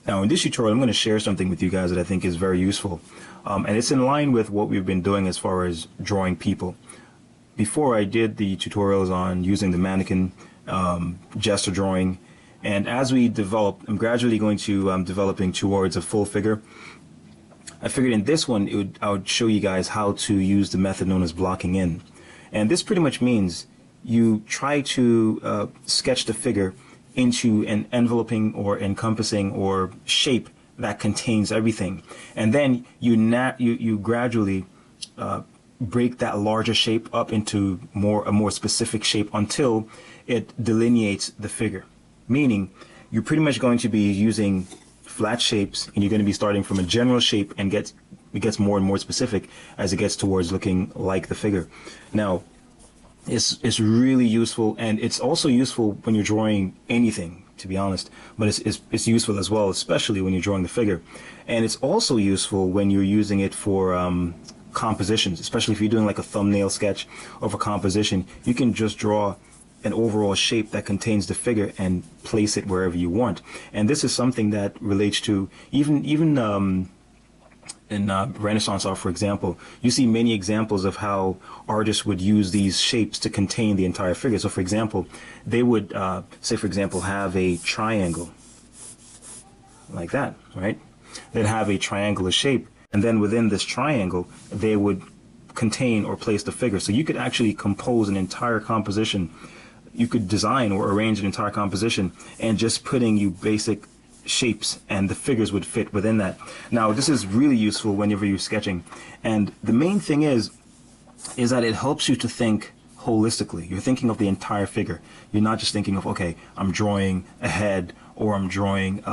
Now, in this tutorial, I'm going to share something with you guys that I think is very useful. And it's in line with what we've been doing as far as drawing people. Before I did the tutorials on using the mannequin gesture drawing, and as we develop, I'm gradually going to developing towards a full figure. I figured in this one, I would show you guys how to use the method known as blocking in. And this pretty much means you try to sketch the figure into an enveloping or encompassing or shape that contains everything, and then you gradually break that larger shape up into a more specific shape until it delineates the figure. Meaning, you're pretty much going to be using flat shapes, and you're going to be starting from a general shape, and it gets more and more specific as it gets towards looking like the figure. Now, it's really useful, and it's also useful when you're drawing anything, to be honest, but it's useful as well, especially when you're drawing the figure. And it's also useful when you're using it for compositions, especially if you're doing like a thumbnail sketch of a composition. You can just draw an overall shape that contains the figure and place it wherever you want. And this is something that relates to even in Renaissance art, for example. You see many examples of how artists would use these shapes to contain the entire figure. So, for example, they would, say, for example, have a triangle like that, right? They'd have a triangular shape, and then within this triangle, they would contain or place the figure. So you could actually compose an entire composition. You could design or arrange an entire composition and just putting you basic shapes, and the figures would fit within that. Now, this is really useful whenever you're sketching, and the main thing is that it helps you to think holistically. You're thinking of the entire figure. You're not just thinking of, okay, I'm drawing a head, or I'm drawing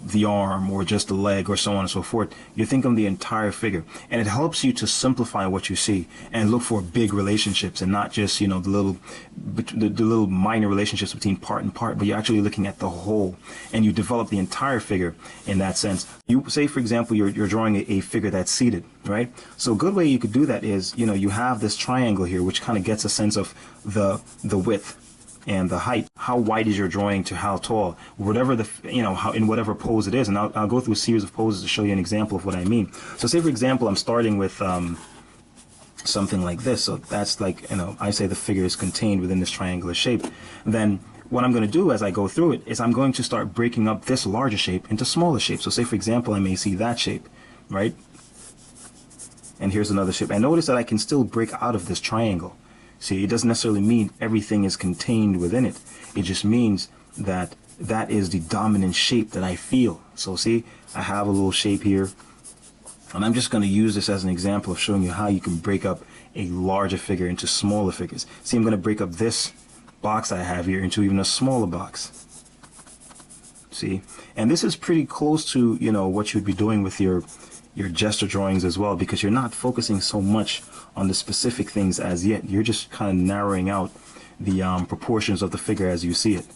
the arm, or just the leg, or so on and so forth. You think of the entire figure, and it helps you to simplify what you see and look for big relationships, and not just the little minor relationships between part and part, but you're actually looking at the whole, and you develop the entire figure in that sense. You say, for example, you're drawing a figure that's seated, right? So a good way you could do that is, you have this triangle here, which kind of gets a sense of the width and the height. How wide is your drawing to how tall, whatever how in whatever pose it is. And I'll go through a series of poses to show you an example of what I mean. So say, for example, I'm starting with something like this. So that's like, I say the figure is contained within this triangular shape. Then what I'm going to do as I go through it is I'm going to start breaking up this larger shape into smaller shapes. So say, for example, I may see that shape, right? And here's another shape. And notice that I can still break out of this triangle. See, it doesn't necessarily mean everything is contained within it. It just means that that is the dominant shape that I feel. So see, I have a little shape here, and I'm just going to use this as an example of showing you how you can break up a larger figure into smaller figures. See, I'm going to break up this box I have here into even a smaller box. See, and this is pretty close to what you'd be doing with your gesture drawings as well, because you're not focusing so much on the specific things as yet. You're just kind of narrowing out the proportions of the figure as you see it.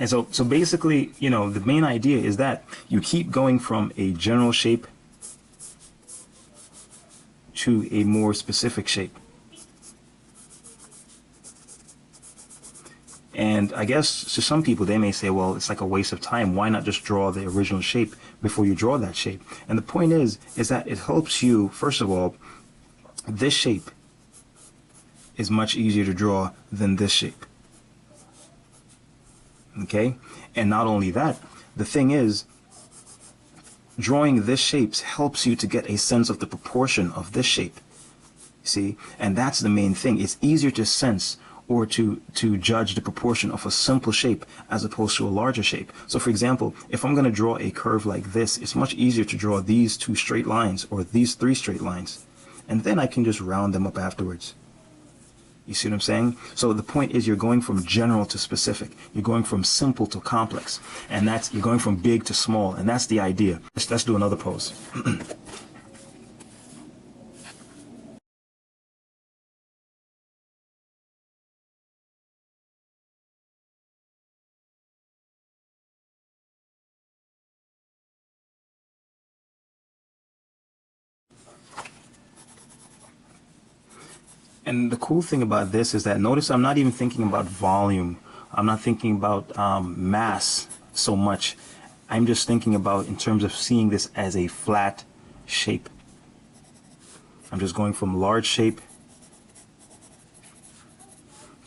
And so basically, the main idea is that you keep going from a general shape to a more specific shape. And I guess to some people, they may say, well, it's like a waste of time. Why not just draw the original shape before you draw that shape? And the point is that it helps you, first of all, this shape is much easier to draw than this shape. Okay? And not only that, the thing is, drawing this shape helps you to get a sense of the proportion of this shape. See? And that's the main thing. It's easier to sense or to judge the proportion of a simple shape as opposed to a larger shape. So for example, if I'm going to draw a curve like this, it's much easier to draw these 2 straight lines or these 3 straight lines. And then I can just round them up afterwards. You see what I'm saying? So the point is, you're going from general to specific. You're going from simple to complex. And you're going from big to small. And that's the idea. Let's do another pose. And the cool thing about this is that notice I'm not even thinking about volume. I'm not thinking about mass so much. I'm just thinking about in terms of seeing this as a flat shape. I'm just going from large shape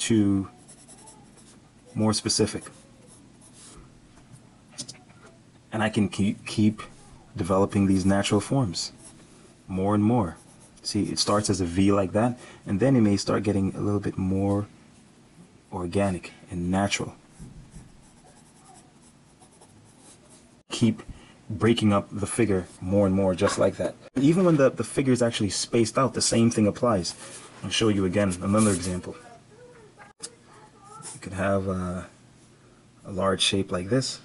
to more specific. And I can keep developing these natural forms more and more. See, it starts as a V like that, and then it may start getting a little bit more organic and natural. Keep breaking up the figure more and more, just like that. Even when the figure is actually spaced out, the same thing applies. I'll show you again another example. You could have a large shape like this.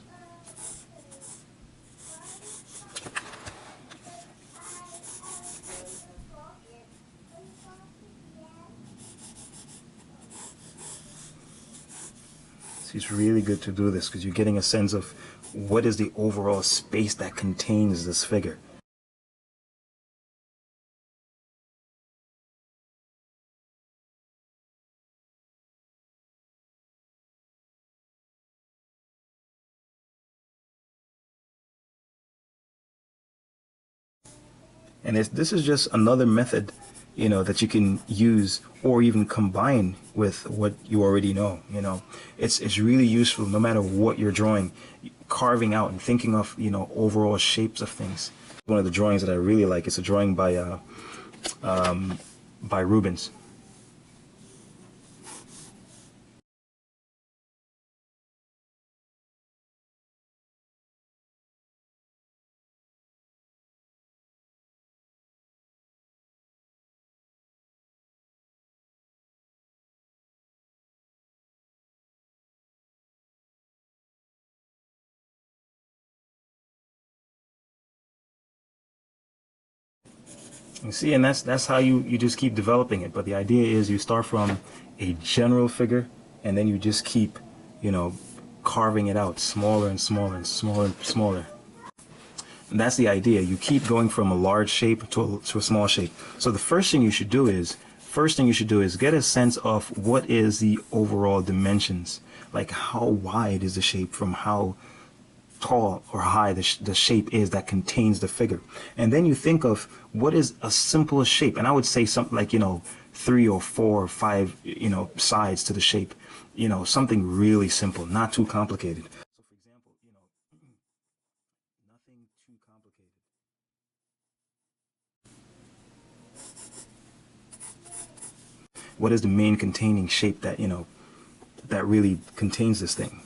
It's really good to do this because you're getting a sense of what is the overall space that contains this figure. And this is just another method, you know, that you can use or even combine with what you already know. You know, it's really useful no matter what you're drawing, carving out and thinking of, you know, overall shapes of things. One of the drawings that I really like is a drawing by Rubens. You see, and that's how you just keep developing it. But the idea is you start from a general figure, and then you just keep, you know, carving it out smaller and smaller and smaller and smaller. And that's the idea. You keep going from a large shape to a small shape. So the first thing you should do is get a sense of what is the overall dimensions, like how wide is the shape from how tall or high the shape is that contains the figure. And then you think of what is a simple shape, and I would say something like, you know, 3 or 4 or 5, you know, sides to the shape, you know, something really simple, not too complicated. So for example, you know, nothing too complicated. What is the main containing shape that, you know, that really contains this thing?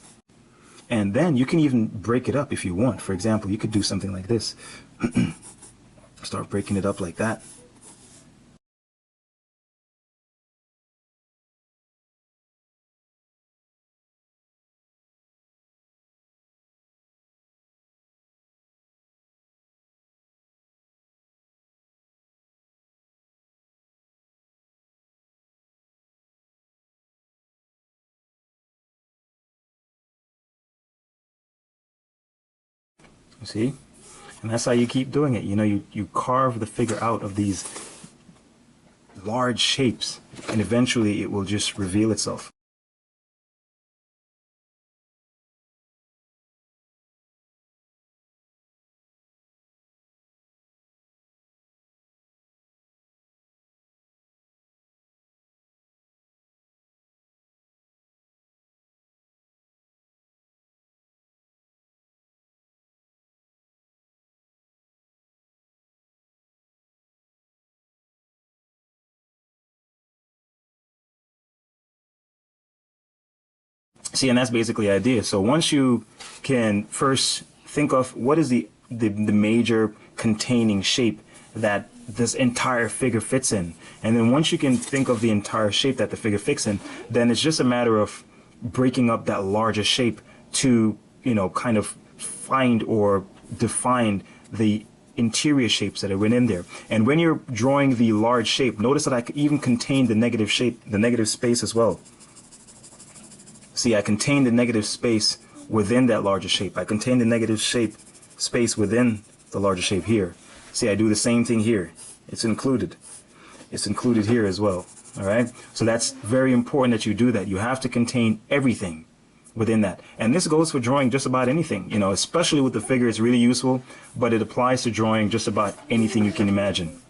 And then you can even break it up if you want. For example, you could do something like this. Start breaking it up like that. You see? And that's how you keep doing it. You know, you carve the figure out of these large shapes, and eventually it will just reveal itself. See, and that's basically the idea. So once you can first think of what is the major containing shape that this entire figure fits in, and then once you can think of the entire shape that the figure fits in, then it's just a matter of breaking up that larger shape to, you know, kind of find or define the interior shapes that are within there. And when you're drawing the large shape, notice that I could even contain the negative shape, the negative space as well. See, I contain the negative space within that larger shape. I contain the negative shape space within the larger shape here. See, I do the same thing here. It's included. It's included here as well. All right. So that's very important that you do that. You have to contain everything within that. And this goes for drawing just about anything, you know, especially with the figure. It's really useful, but it applies to drawing just about anything you can imagine.